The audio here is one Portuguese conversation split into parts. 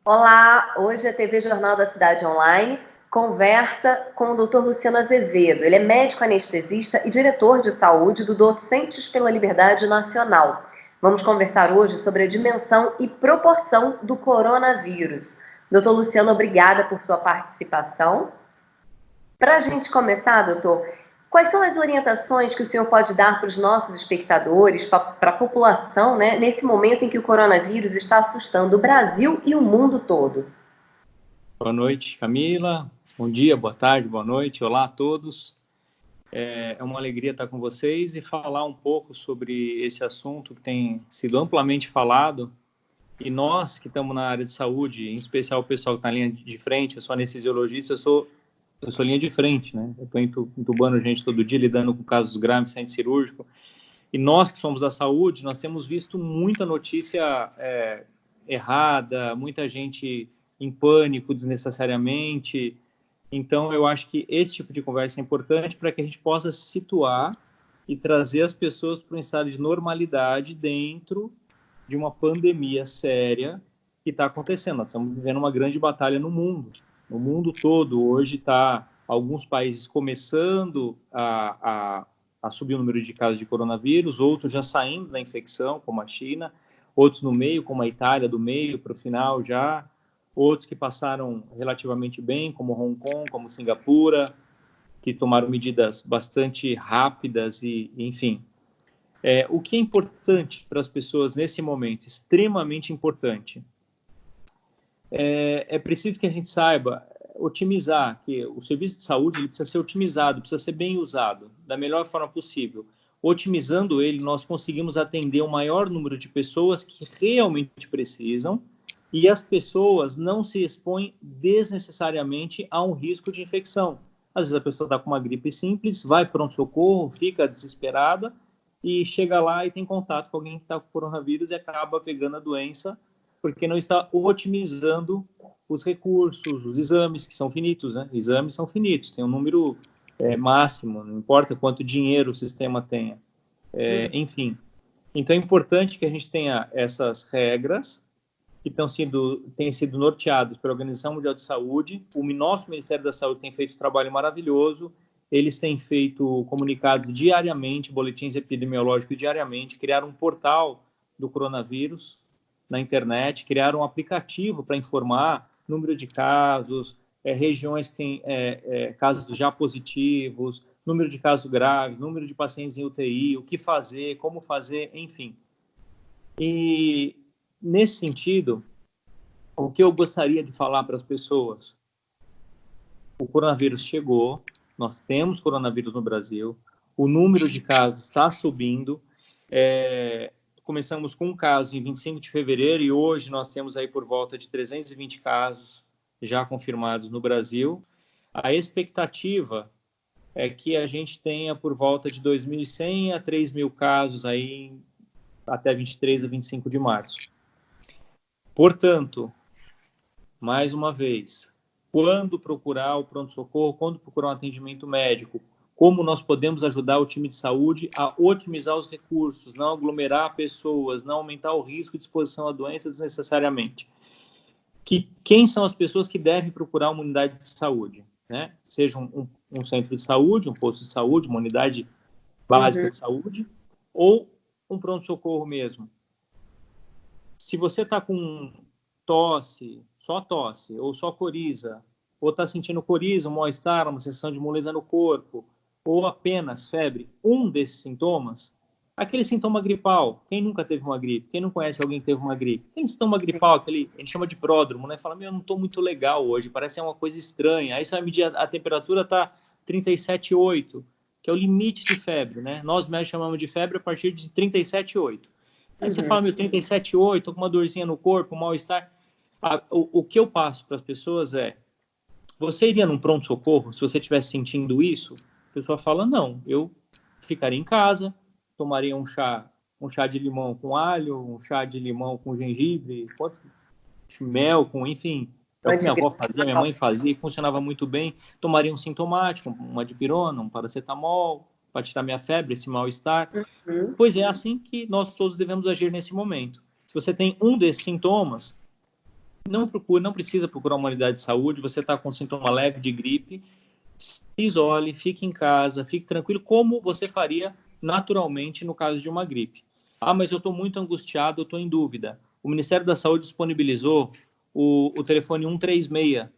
Olá, hoje a TV Jornal da Cidade Online conversa com o Dr. Luciano Azevedo. Ele é médico anestesista e diretor de saúde do Docentes pela Liberdade Nacional. Vamos conversar hoje sobre a dimensão e proporção do coronavírus. Doutor Luciano, obrigada por sua participação. Para a gente começar, doutor, quais são as orientações que o senhor pode dar para os nossos espectadores, para a população, né, nesse momento em que o coronavírus está assustando o Brasil e o mundo todo? Boa noite, Camila. Bom dia, boa tarde, boa noite. Olá a todos. É uma alegria estar com vocês e falar um pouco sobre esse assunto que tem sido amplamente falado. E nós que estamos na área de saúde, em especial o pessoal que está na linha de frente, eu sou anestesiologista, eu sou linha de frente, né? Eu estou entubando gente todo dia, lidando com casos graves, centro cirúrgico. E nós que somos da saúde, nós temos visto muita notícia errada, muita gente em pânico desnecessariamente. Então, eu acho que esse tipo de conversa é importante para que a gente possa se situar e trazer as pessoas para um estado de normalidade dentro de uma pandemia séria que está acontecendo. Nós estamos vivendo uma grande batalha no mundo. No mundo todo, hoje está alguns países começando a subir o número de casos de coronavírus, outros já saindo da infecção, como a China, outros no meio, como a Itália, do meio para o final já, outros que passaram relativamente bem, como Hong Kong, como Singapura, que tomaram medidas bastante rápidas e enfim. O que é importante para as pessoas nesse momento, extremamente importante, é preciso que a gente saiba otimizar, que o serviço de saúde ele precisa ser otimizado, precisa ser bem usado, da melhor forma possível. Otimizando ele, nós conseguimos atender o maior número de pessoas que realmente precisam e as pessoas não se expõem desnecessariamente a um risco de infecção. Às vezes a pessoa está com uma gripe simples, vai para um socorro, fica desesperada e chega lá e tem contato com alguém que está com coronavírus e acaba pegando a doença porque não está otimizando os recursos, os exames, que são finitos, né? Exames são finitos, tem um número máximo, não importa quanto dinheiro o sistema tenha. Enfim, então é importante que a gente tenha essas regras que têm sido norteados pela Organização Mundial de Saúde. O nosso Ministério da Saúde tem feito um trabalho maravilhoso, eles têm feito comunicados diariamente, boletins epidemiológicos diariamente, criaram um portal do coronavírus na internet, criaram um aplicativo para informar número de casos, regiões que têm casos já positivos, número de casos graves, número de pacientes em UTI, o que fazer, como fazer, enfim. E, nesse sentido, o que eu gostaria de falar para as pessoas? O coronavírus chegou, nós temos coronavírus no Brasil, o número de casos está subindo, começamos com um caso em 25 de fevereiro e hoje nós temos aí por volta de 320 casos já confirmados no Brasil. A expectativa é que a gente tenha por volta de 2.100 a 3.000 casos aí até 23 a 25 de março. Portanto, mais uma vez, quando procurar o pronto-socorro, quando procurar um atendimento médico, como nós podemos ajudar o time de saúde a otimizar os recursos, não aglomerar pessoas, não aumentar o risco de exposição à doença desnecessariamente. Quem são as pessoas que devem procurar uma unidade de saúde? Né? Seja um centro de saúde, um posto de saúde, uma unidade básica de saúde, ou um pronto-socorro mesmo. Se você está com tosse, ou só coriza, ou está sentindo coriza, um mal-estar, uma sensação de moleza no corpo, ou apenas febre, um desses sintomas, aquele sintoma gripal, quem nunca teve uma gripe? Quem não conhece alguém que teve uma gripe? Tem sintoma gripal, a gente chama de pródromo, né? Fala, eu não estou muito legal hoje, parece uma coisa estranha. Aí você vai medir a temperatura, está 37,8, que é o limite de febre, né? Nós médicos chamamos de febre a partir de 37,8. Aí você fala, 37,8, tô com uma dorzinha no corpo, um mal-estar. O que eu passo para as pessoas é, você iria num pronto-socorro se você estivesse sentindo isso? A pessoa fala, não, eu ficaria em casa, tomaria um chá de limão com alho, um chá de limão com gengibre, mel, enfim, é o que minha avó fazia, minha mãe fazia e funcionava muito bem. Tomaria um sintomático, uma dipirona, um paracetamol, para tirar minha febre, esse mal-estar. Pois é assim que nós todos devemos agir nesse momento. Se você tem um desses sintomas, não precisa procurar uma unidade de saúde. Você está com sintoma leve de gripe, se isole, fique em casa, fique tranquilo, como você faria naturalmente no caso de uma gripe. Ah, mas eu estou muito angustiado, eu estou em dúvida. O Ministério da Saúde disponibilizou o telefone 136.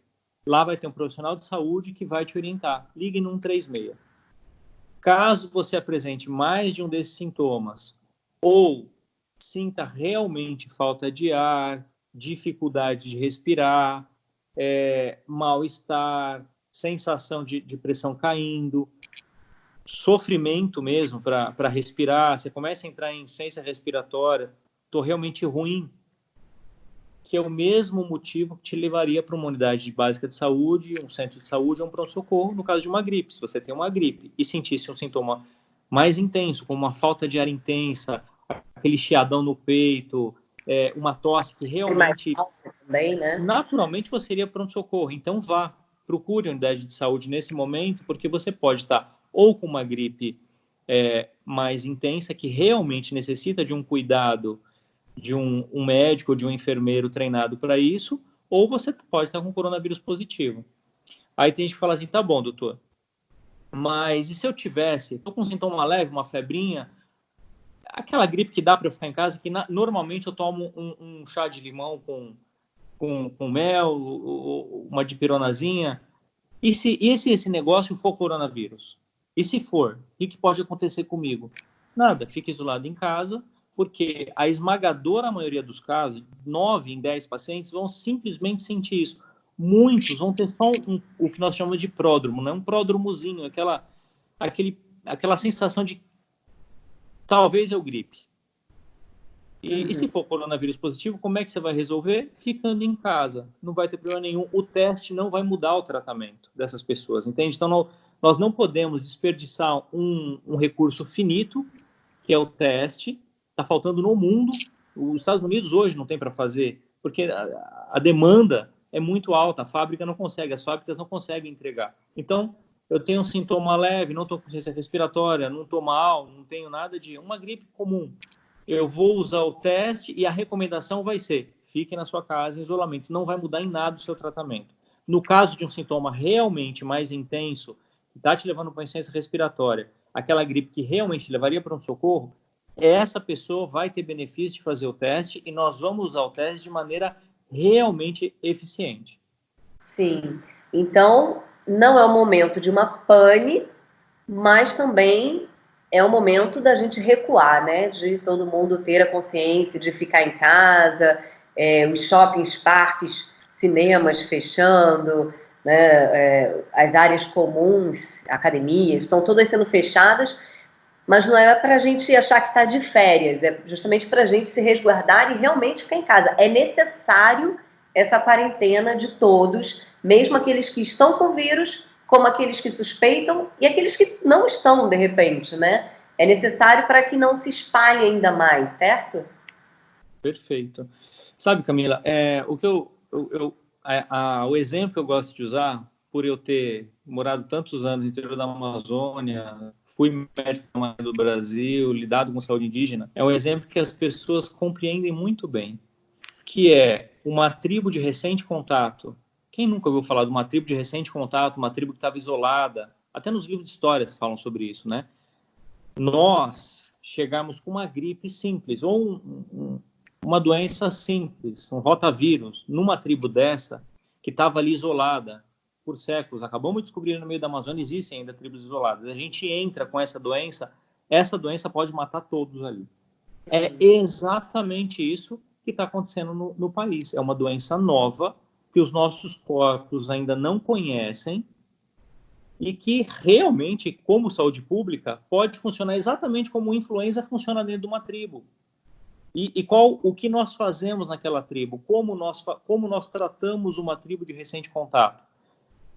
Lá vai ter um profissional de saúde que vai te orientar. Ligue no 136. Caso você apresente mais de um desses sintomas, ou sinta realmente falta de ar, dificuldade de respirar, mal-estar, sensação de pressão caindo, sofrimento mesmo para respirar, você começa a entrar em insuficiência respiratória, estou realmente ruim, que é o mesmo motivo que te levaria para uma unidade básica de saúde, um centro de saúde ou um pronto-socorro, no caso de uma gripe. Se você tem uma gripe e sentisse um sintoma mais intenso, como uma falta de ar intensa, aquele chiadão no peito, uma tosse que realmente, também, né? naturalmente, você iria para pronto-socorro. Então vá, procure a unidade de saúde nesse momento, porque você pode estar ou com uma gripe mais intensa, que realmente necessita de um cuidado de um médico ou de um enfermeiro treinado para isso, ou você pode estar com coronavírus positivo. Aí tem gente que fala assim, tá bom, doutor, mas e se eu estou com um sintoma leve, uma febrinha, aquela gripe que dá para eu ficar em casa, que normalmente eu tomo um chá de limão com mel, uma dipironazinha, e se esse negócio for coronavírus? E se for, o que pode acontecer comigo? Nada, fica isolado em casa, porque a esmagadora maioria dos casos, 9 em 10 pacientes, vão simplesmente sentir isso. Muitos vão ter só o que nós chamamos de pródromo, né? Um pródromozinho, aquela sensação de talvez eu gripe. E se for coronavírus positivo, como é que você vai resolver? Ficando em casa. Não vai ter problema nenhum. O teste não vai mudar o tratamento dessas pessoas, entende? Então, nós não podemos desperdiçar um recurso finito, que é o teste. Está faltando no mundo. Os Estados Unidos hoje não tem para fazer, porque a demanda é muito alta. A fábrica não consegue, as fábricas não conseguem entregar. Então, eu tenho um sintoma leve, não estou com ciência respiratória, não estou mal, não tenho nada de uma gripe comum. Eu vou usar o teste e a recomendação vai ser: fique na sua casa em isolamento. Não vai mudar em nada o seu tratamento. No caso de um sintoma realmente mais intenso, que está te levando para uma insuficiência respiratória, aquela gripe que realmente levaria para um socorro, essa pessoa vai ter benefício de fazer o teste e nós vamos usar o teste de maneira realmente eficiente. Sim. Então, não é o momento de uma pane, mas também é o momento da gente recuar, né? De todo mundo ter a consciência de ficar em casa, os shoppings, parques, cinemas fechando, né? As áreas comuns, academias, estão todas sendo fechadas, mas não é para a gente achar que está de férias, é justamente para a gente se resguardar e realmente ficar em casa. É necessário essa quarentena de todos, mesmo aqueles que estão com vírus, como aqueles que suspeitam e aqueles que não estão, de repente, né? É necessário para que não se espalhe ainda mais, certo? Perfeito. Sabe, Camila, o exemplo que eu gosto de usar, por eu ter morado tantos anos no interior da Amazônia, fui médico do Brasil, lidado com saúde indígena, é um exemplo que as pessoas compreendem muito bem, que é uma tribo de recente contato. Quem nunca ouviu falar de uma tribo de recente contato, uma tribo que estava isolada? Até nos livros de histórias falam sobre isso, né? Nós chegamos com uma gripe simples, ou uma doença simples, um rotavírus, numa tribo dessa, que estava ali isolada por séculos. Acabamos de descobrir no meio da Amazônia, existem ainda tribos isoladas. A gente entra com essa doença pode matar todos ali. É exatamente isso que está acontecendo no país. É uma doença nova, que os nossos corpos ainda não conhecem, e que realmente, como saúde pública, pode funcionar exatamente como a influenza funciona dentro de uma tribo. E o que nós fazemos naquela tribo? Como nós tratamos uma tribo de recente contato?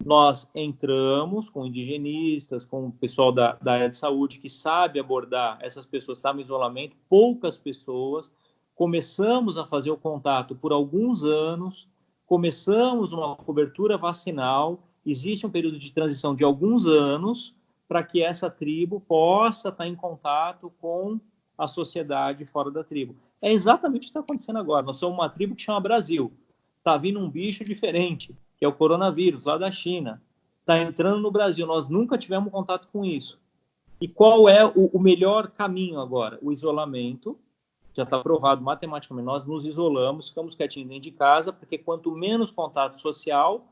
Nós entramos com indigenistas, com o pessoal da área de saúde que sabe abordar essas pessoas que estavam em isolamento, poucas pessoas, começamos a fazer o contato por alguns anos, começamos uma cobertura vacinal, existe um período de transição de alguns anos para que essa tribo possa estar em contato com a sociedade fora da tribo. É exatamente o que está acontecendo agora. Nós somos uma tribo que chama Brasil. Está vindo um bicho diferente, que é o coronavírus, lá da China. Está entrando no Brasil, nós nunca tivemos contato com isso. E qual é o melhor caminho agora? O isolamento, já está provado matematicamente, nós nos isolamos, ficamos quietinhos dentro de casa, porque quanto menos contato social,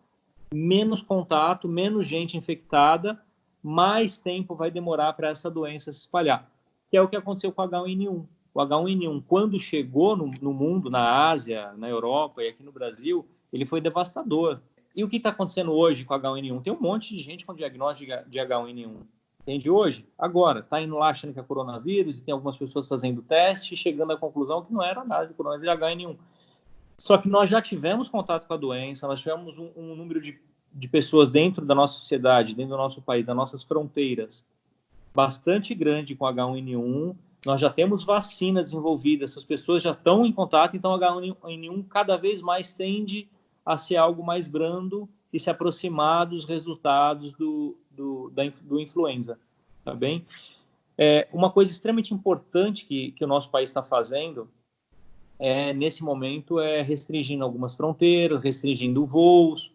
menos contato, menos gente infectada, mais tempo vai demorar para essa doença se espalhar, que é o que aconteceu com o H1N1. O H1N1, quando chegou no mundo, na Ásia, na Europa e aqui no Brasil, ele foi devastador. E o que está acontecendo hoje com o H1N1? Tem um monte de gente com diagnóstico de H1N1. Entende? Hoje, agora, está indo lá achando que é coronavírus, e tem algumas pessoas fazendo teste, chegando à conclusão que não era nada de coronavírus, H1N1. Só que nós já tivemos contato com a doença, nós tivemos um número de pessoas dentro da nossa sociedade, dentro do nosso país, das nossas fronteiras, bastante grande com H1N1. Nós já temos vacinas desenvolvidas, essas pessoas já estão em contato, então H1N1 cada vez mais tende a ser algo mais brando e se aproximar dos resultados do influenza, tá bem? Uma coisa extremamente importante que o nosso país está fazendo nesse momento restringindo algumas fronteiras, restringindo voos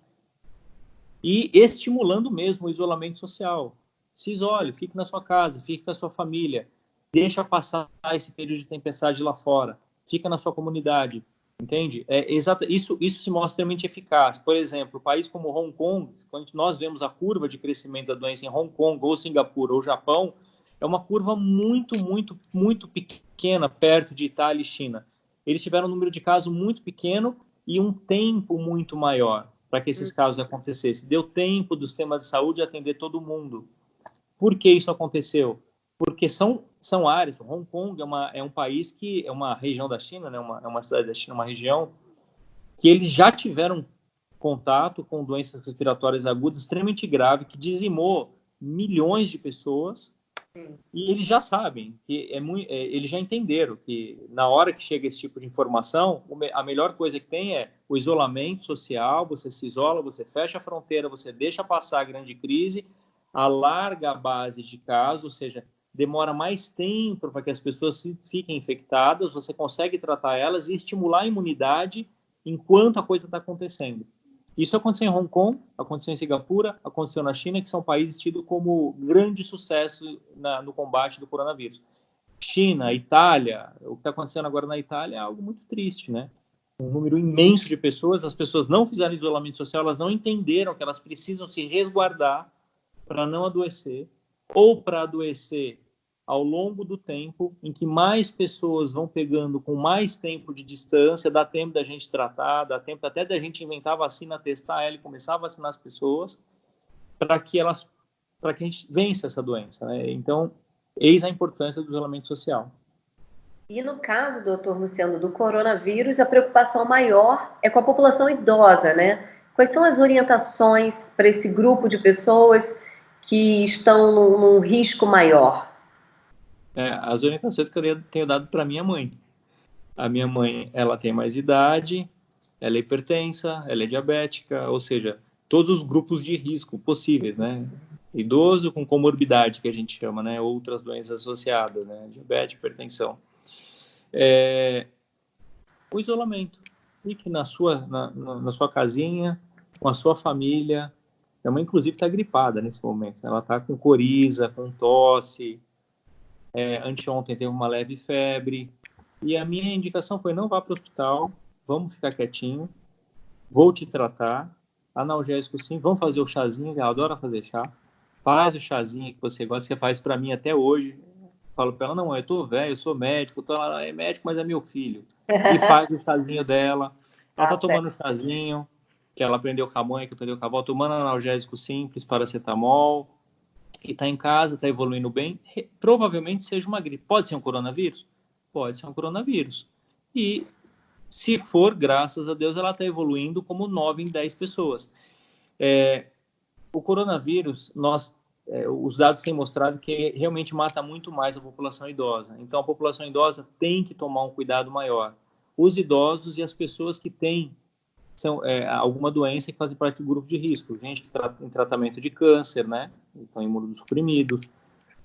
e estimulando mesmo o isolamento social. Se isole, fique na sua casa, fique com a sua família, deixa passar esse período de tempestade lá fora, fica na sua comunidade, entende? Isso se mostra extremamente eficaz. Por exemplo, país como Hong Kong, quando nós vemos a curva de crescimento da doença em Hong Kong, ou Singapura, ou Japão, é uma curva muito, muito, muito pequena perto de Itália e China. Eles tiveram um número de casos muito pequeno e um tempo muito maior para que esses casos acontecessem. Deu tempo do sistema de saúde atender todo mundo. Por que isso aconteceu? Porque são áreas. Hong Kong é um país que é uma região da China, né? É uma cidade da China, uma região que eles já tiveram contato com doenças respiratórias agudas extremamente graves, que dizimou milhões de pessoas. E eles já sabem, eles já entenderam que na hora que chega esse tipo de informação, a melhor coisa que tem é o isolamento social, você se isola, você fecha a fronteira, você deixa passar a grande crise, alarga a base de casos, ou seja, demora mais tempo para que as pessoas fiquem infectadas, você consegue tratar elas e estimular a imunidade enquanto a coisa está acontecendo. Isso aconteceu em Hong Kong, aconteceu em Singapura, aconteceu na China, que são países tidos como grande sucesso no combate do coronavírus. China, Itália, o que está acontecendo agora na Itália é algo muito triste, né? Um número imenso de pessoas, as pessoas não fizeram isolamento social, elas não entenderam que elas precisam se resguardar para não adoecer, ou para adoecer ao longo do tempo, em que mais pessoas vão pegando com mais tempo de distância, dá tempo da gente tratar, dá tempo até da gente inventar a vacina, testar ela e começar a vacinar as pessoas, para que a gente vença essa doença, né? Então, eis a importância do isolamento social. E no caso, doutor Luciano, do coronavírus, a preocupação maior é com a população idosa, né? Quais são as orientações para esse grupo de pessoas que estão num risco maior? As orientações que eu tenho dado para minha mãe. A minha mãe, ela tem mais idade, ela é hipertensa, ela é diabética, ou seja, todos os grupos de risco possíveis, né? Idoso com comorbidade, que a gente chama, né? Outras doenças associadas, né? Diabetes, hipertensão. O isolamento. Fique na sua casinha, com a sua família. Minha mãe, inclusive, está gripada nesse momento. Ela está com coriza, com tosse. Anteontem teve uma leve febre. E a minha indicação foi: não vá para o hospital, vamos ficar quietinho, vou te tratar, analgésico sim, vamos fazer o chazinho, ela adora fazer chá, faz o chazinho que você gosta, você faz para mim até hoje. Falo para ela: não, eu tô velho, eu sou médico, ela é médico, mas é meu filho. E faz o chazinho dela, ela tá tomando o chazinho, que ela aprendeu com a mãe, que aprendeu com a avó, tomando analgésico simples, paracetamol, e tá em casa, tá evoluindo bem, provavelmente seja uma gripe. Pode ser um coronavírus? Pode ser um coronavírus. E se for, graças a Deus, ela está evoluindo como 9 em 10 pessoas. O coronavírus, os dados têm mostrado que realmente mata muito mais a população idosa. Então, a população idosa tem que tomar um cuidado maior. Os idosos e as pessoas que têm alguma doença que fazem parte do grupo de risco. Gente que está em tratamento de câncer, né? Então, imunossuprimidos,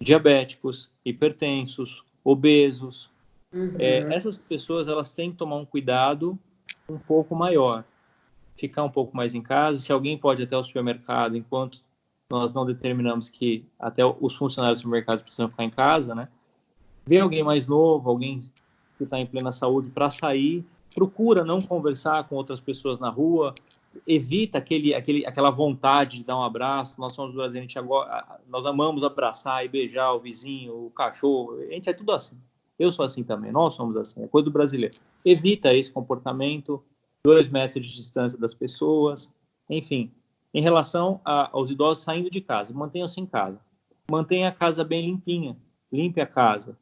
diabéticos, hipertensos, obesos. Essas pessoas, elas têm que tomar um cuidado um pouco maior. ficar um pouco mais em casa. Se alguém pode ir até o supermercado, enquanto nós não determinamos que até os funcionários do supermercado precisam ficar em casa, né? Ver alguém mais novo, alguém que está em plena saúde para sair, procura não conversar com outras pessoas na rua, evita aquela vontade de dar um abraço. Nós somos brasileiros, nós amamos abraçar e beijar o vizinho, o cachorro, a gente é tudo assim. Eu sou assim também, nós somos assim, é coisa do brasileiro. Evita esse comportamento, 2 metros de distância das pessoas, enfim. Em relação aos idosos saindo de casa, mantenham-se em casa. Mantenha a casa bem limpinha, limpe a casa.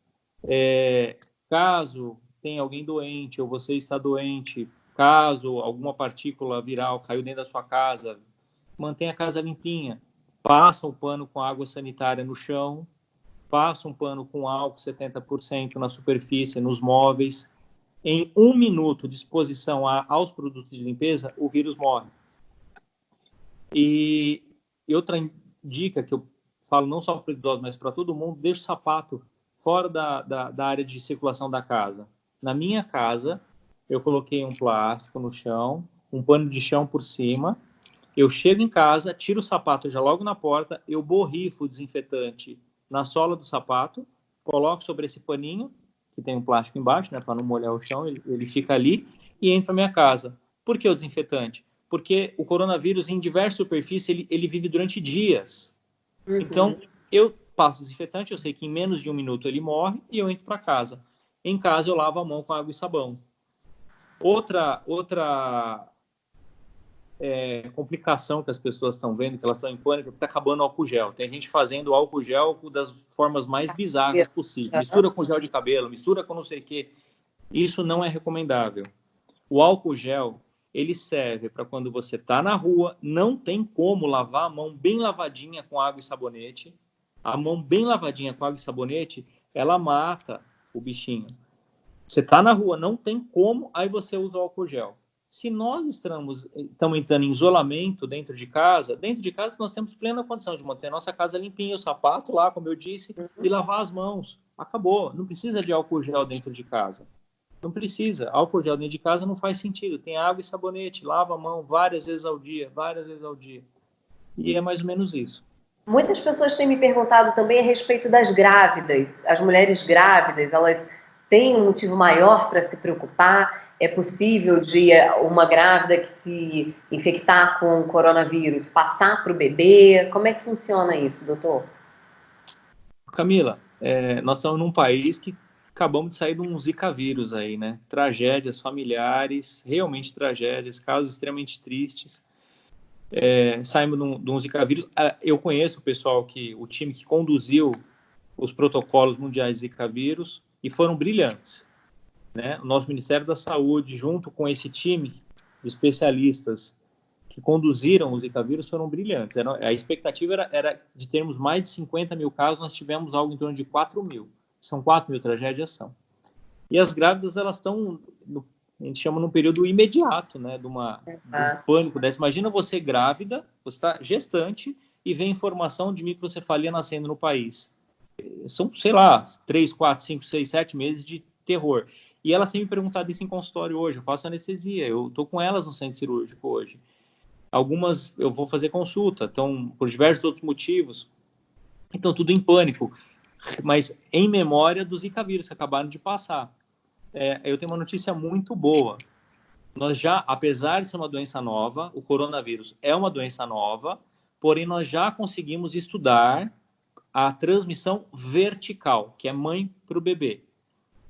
Caso tenha alguém doente ou você está doente, caso alguma partícula viral caiu dentro da sua casa, mantenha a casa limpinha. Passa um pano com água sanitária no chão, passa um pano com álcool 70% na superfície, nos móveis. Em 1 minuto de exposição aos produtos de limpeza, o vírus morre. E outra dica que eu falo não só para os idosos, mas para todo mundo, deixa o sapato fora da área de circulação da casa. Na minha casa, eu coloquei um plástico no chão, um pano de chão por cima. Eu chego em casa, tiro o sapato já logo na porta, eu borrifo o desinfetante na sola do sapato, coloco sobre esse paninho, que tem um plástico embaixo, né, para não molhar o chão, ele fica ali, e entro na minha casa. Por que o desinfetante? Porque o coronavírus, em diversas superfícies, ele vive durante dias. Uhum. Então, eu passo desinfetante, eu sei que em menos de 1 minuto ele morre, e eu entro para casa. Em casa, eu lavo a mão com água e sabão. Outra complicação que as pessoas estão vendo, que elas estão em pânico, é que está acabando o álcool gel. Tem gente fazendo álcool gel das formas mais bizarras possíveis. Mistura com gel de cabelo, mistura com não sei o quê. Isso não é recomendável. O álcool gel, ele serve para quando você está na rua, não tem como lavar a mão bem lavadinha com água e sabonete. A mão bem lavadinha com água e sabonete, ela mata o bichinho. Você está na rua, não tem como, aí você usa o álcool gel. Se nós estamos entrando em isolamento dentro de casa nós temos plena condição de manter a nossa casa limpinha, o sapato lá, como eu disse, e lavar as mãos. Acabou. Não precisa de álcool gel dentro de casa. Não precisa. Álcool gel dentro de casa não faz sentido. Tem água e sabonete, lava a mão várias vezes ao dia. E é mais ou menos isso. Muitas pessoas têm me perguntado também a respeito das grávidas. As mulheres grávidas, elas têm um motivo maior para se preocupar? É possível de uma grávida que se infectar com o coronavírus passar para o bebê? Como é que funciona isso, doutor? Camila, nós estamos num país que acabamos de sair de um Zika vírus aí, né? Tragédias familiares, realmente tragédias, casos extremamente tristes. Saímos de um Zika vírus. Eu conheço o time que conduziu os protocolos mundiais de Zika vírus e foram brilhantes. Né? O nosso Ministério da Saúde, junto com esse time de especialistas que conduziram o Zika vírus, foram brilhantes. A expectativa era de termos mais de 50 mil casos, nós tivemos algo em torno de 4 mil. São 4 mil tragédias, são. E as grávidas, elas estão, a gente chama num período imediato, né, de um pânico desse. Imagina você grávida, você está gestante e vem informação de microcefalia nascendo no país. São, sei lá, 3, 4, 5, 6, 7 meses de terror. E elas têm me perguntado isso em consultório hoje. Eu faço anestesia, eu estou com elas no centro cirúrgico hoje. Algumas eu vou fazer consulta, então, por diversos outros motivos. Então, tudo em pânico. Mas em memória dos Zika vírus que acabaram de passar. Eu tenho uma notícia muito boa. Nós já, apesar de ser uma doença nova, o coronavírus é uma doença nova, porém nós já conseguimos estudar a transmissão vertical, que é mãe para o bebê.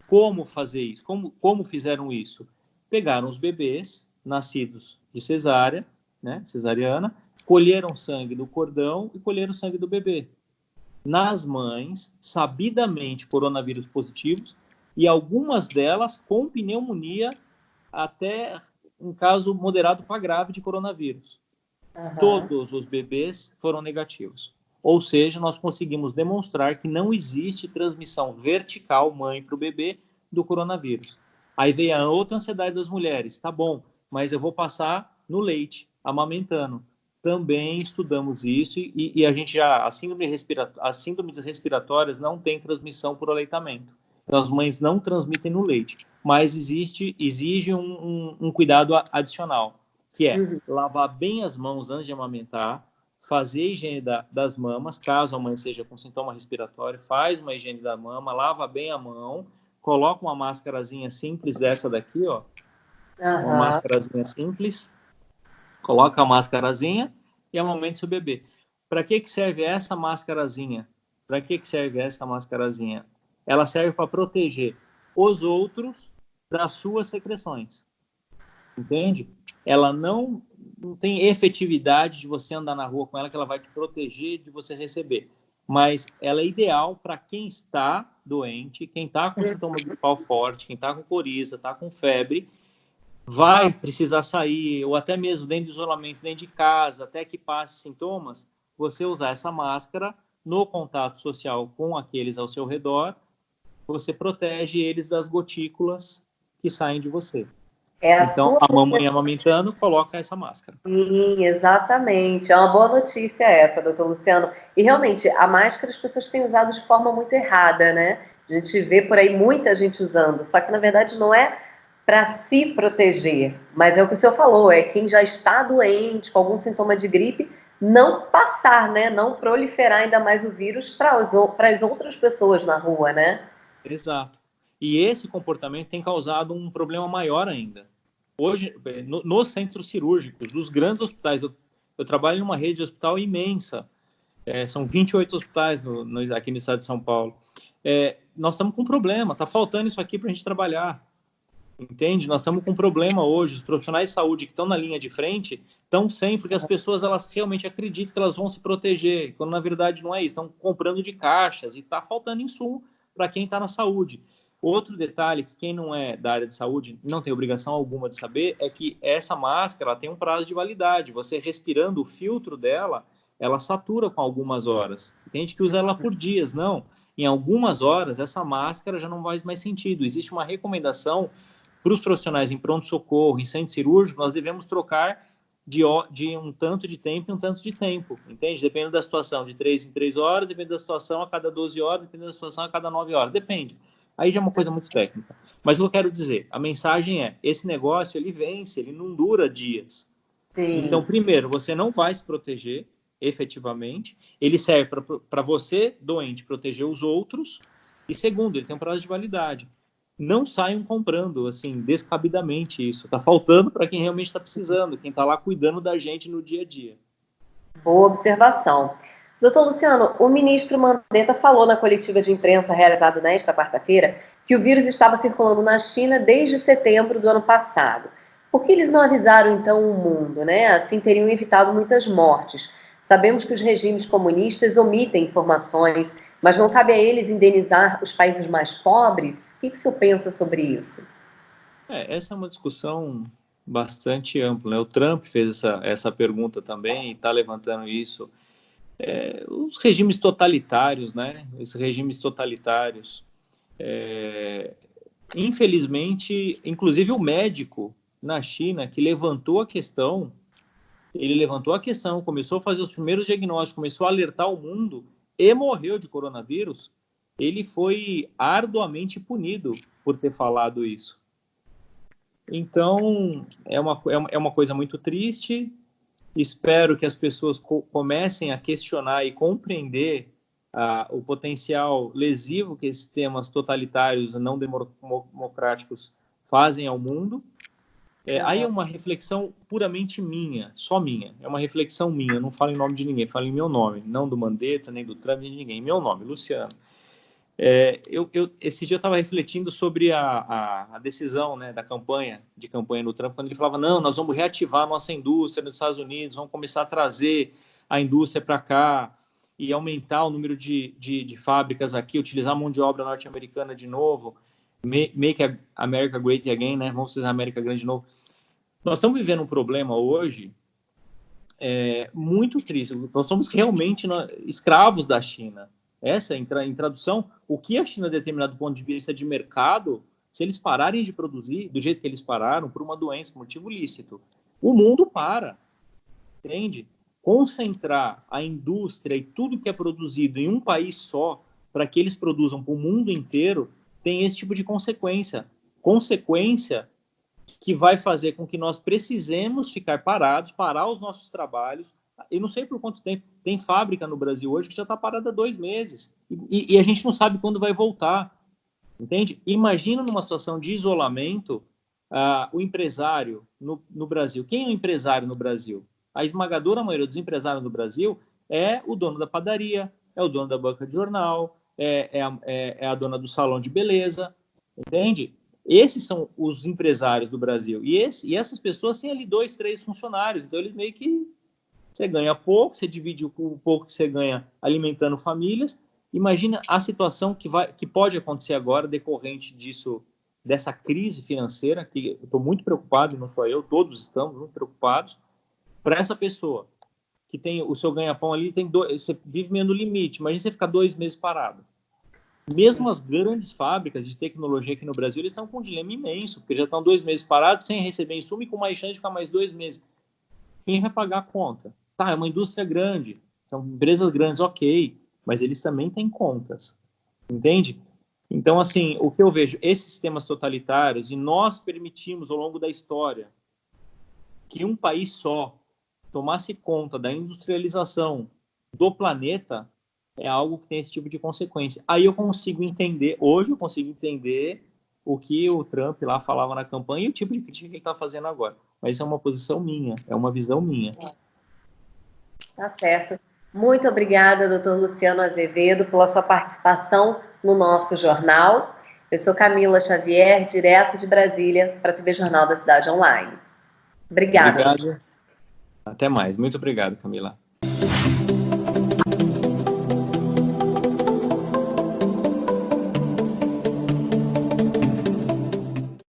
Como fazer isso? Como fizeram isso? Pegaram os bebês nascidos de cesárea, né, cesariana, colheram sangue do cordão e colheram sangue do bebê. Nas mães, sabidamente coronavírus positivos, e algumas delas com pneumonia, até um caso moderado para grave de coronavírus. Uhum. Todos os bebês foram negativos. Ou seja, nós conseguimos demonstrar que não existe transmissão vertical mãe para o bebê do coronavírus. Aí veio a outra ansiedade das mulheres. Tá bom, mas eu vou passar no leite, amamentando. Também estudamos isso e a gente já... As síndromes respiratórias não têm transmissão por aleitamento. Então, as mães não transmitem no leite, mas exige um cuidado adicional. que é lavar bem as mãos antes de amamentar, fazer a higiene das mamas, caso a mãe seja com sintoma respiratório, faz uma higiene da mama, lava bem a mão, coloca uma máscarazinha simples dessa daqui, ó, uma máscarazinha simples, coloca a máscarazinha e amamente seu bebê. Para que serve essa máscarazinha? Para que serve essa máscarazinha? Ela serve para proteger os outros das suas secreções. Entende? Ela não tem efetividade de você andar na rua com ela, que ela vai te proteger de você receber. Mas ela é ideal para quem está doente, quem está com sintoma gripal forte, quem está com coriza, está com febre, vai precisar sair, ou até mesmo dentro de isolamento, dentro de casa, até que passe sintomas, você usar essa máscara no contato social com aqueles ao seu redor, você protege eles das gotículas que saem de você. Então, a mamãe amamentando, coloca essa máscara. Sim, exatamente. É uma boa notícia essa, doutor Luciano. E realmente, a máscara as pessoas têm usado de forma muito errada, né? A gente vê por aí muita gente usando, só que na verdade não é para se proteger, mas é o que o senhor falou, é quem já está doente, com algum sintoma de gripe, não passar, né? Não proliferar ainda mais o vírus para as outras pessoas na rua, né? Exato. E esse comportamento tem causado um problema maior ainda. Hoje, nos centros cirúrgicos, dos grandes hospitais, eu trabalho em uma rede de hospital imensa, são 28 hospitais aqui no estado de São Paulo. Nós estamos com um problema, está faltando isso aqui para a gente trabalhar. Entende? Nós estamos com um problema hoje. Os profissionais de saúde que estão na linha de frente estão sem, porque as pessoas elas realmente acreditam que elas vão se proteger, quando na verdade não é isso. Estão comprando de caixas e está faltando insumo para quem está na saúde. Outro detalhe que quem não é da área de saúde não tem obrigação alguma de saber é que essa máscara ela tem um prazo de validade. Você respirando o filtro dela, ela satura com algumas horas. Tem gente que usa ela por dias, não. Em algumas horas, essa máscara já não faz mais sentido. Existe uma recomendação para os profissionais em pronto-socorro, em centro cirúrgico, nós devemos trocar de um tanto de tempo em um tanto de tempo, entende? Dependendo da situação, de 3 em 3 horas, dependendo da situação, a cada 12 horas, dependendo da situação, a cada 9 horas, depende. Aí já é uma coisa muito técnica. Mas o que eu quero dizer, a mensagem é, esse negócio, ele vence, ele não dura dias. Sim. Então, primeiro, você não vai se proteger, efetivamente, ele serve para você, doente, proteger os outros, e segundo, ele tem um prazo de validade. Não saiam comprando, assim, descabidamente isso. Está faltando para quem realmente está precisando, quem está lá cuidando da gente no dia a dia. Boa observação. Doutor Luciano, o ministro Mandetta falou na coletiva de imprensa realizada nesta quarta-feira que o vírus estava circulando na China desde setembro do ano passado. Por que eles não avisaram, então, o mundo, né? Assim teriam evitado muitas mortes. Sabemos que os regimes comunistas omitem informações, mas não cabe a eles indenizar os países mais pobres? O que o senhor pensa sobre isso? Essa é uma discussão bastante ampla, né? O Trump fez essa pergunta também e está levantando isso. Os regimes totalitários, né? Esses regimes totalitários, infelizmente, inclusive o médico na China que levantou a questão, começou a fazer os primeiros diagnósticos, começou a alertar o mundo e morreu de coronavírus, ele foi arduamente punido por ter falado isso. Então, é uma coisa muito triste. Espero que as pessoas comecem a questionar e compreender o potencial lesivo que esses sistemas totalitários e não democráticos fazem ao mundo. Aí é uma reflexão puramente minha, só minha. É uma reflexão minha, eu não falo em nome de ninguém, falo em meu nome, não do Mandetta, nem do Trump, nem de ninguém. Meu nome, Luciano. Esse dia eu estava refletindo sobre a decisão, né, da campanha do Trump, quando ele falava, não, nós vamos reativar a nossa indústria nos Estados Unidos, vamos começar a trazer a indústria para cá e aumentar o número de fábricas aqui, utilizar a mão de obra norte-americana de novo, make America great again, né, vamos fazer a América grande de novo. Nós estamos vivendo um problema hoje muito triste, nós somos realmente escravos da China. Essa, em tradução, o que a China determina do ponto de vista de mercado, se eles pararem de produzir do jeito que eles pararam, por uma doença, motivo lícito, o mundo para, entende? Concentrar a indústria e tudo que é produzido em um país só, para que eles produzam para o mundo inteiro, tem esse tipo de consequência. Consequência que vai fazer com que nós precisemos ficar parados, parar os nossos trabalhos. Eu não sei por quanto tempo. Tem fábrica no Brasil hoje que já está parada há 2 meses. E a gente não sabe quando vai voltar. Entende? Imagina numa situação de isolamento, o empresário no Brasil. Quem é o empresário no Brasil? A esmagadora maioria dos empresários no Brasil é o dono da padaria, é o dono da banca de jornal, é a dona do salão de beleza, entende? Esses são os empresários do Brasil. E essas pessoas têm ali 2, 3 funcionários. Então, eles meio que... Você ganha pouco, você divide o pouco que você ganha alimentando famílias. Imagina a situação que pode acontecer agora, decorrente dessa crise financeira, que eu estou muito preocupado, não só eu, todos estamos muito preocupados, para essa pessoa que tem o seu ganha-pão ali, você vive meio no limite. Imagina você ficar 2 meses parado. Mesmo as grandes fábricas de tecnologia aqui no Brasil, eles estão com um dilema imenso, porque já estão 2 meses parados, sem receber insumo e com mais chance de ficar mais 2 meses. Quem vai pagar a conta? Tá, é uma indústria grande, são empresas grandes, ok, mas eles também têm contas, entende? Então, assim, o que eu vejo, esses sistemas totalitários, e nós permitimos ao longo da história que um país só tomasse conta da industrialização do planeta, é algo que tem esse tipo de consequência. Aí eu consigo entender, hoje eu consigo entender o que o Trump lá falava na campanha e o tipo de crítica que ele está fazendo agora. Mas isso é uma posição minha, é uma visão minha. Tá certo. Muito obrigada, doutor Luciano Azevedo, pela sua participação no nosso jornal. Eu sou Camila Xavier, direto de Brasília, para a TV Jornal da Cidade Online. Obrigada. Obrigado. Até mais. Muito obrigado, Camila.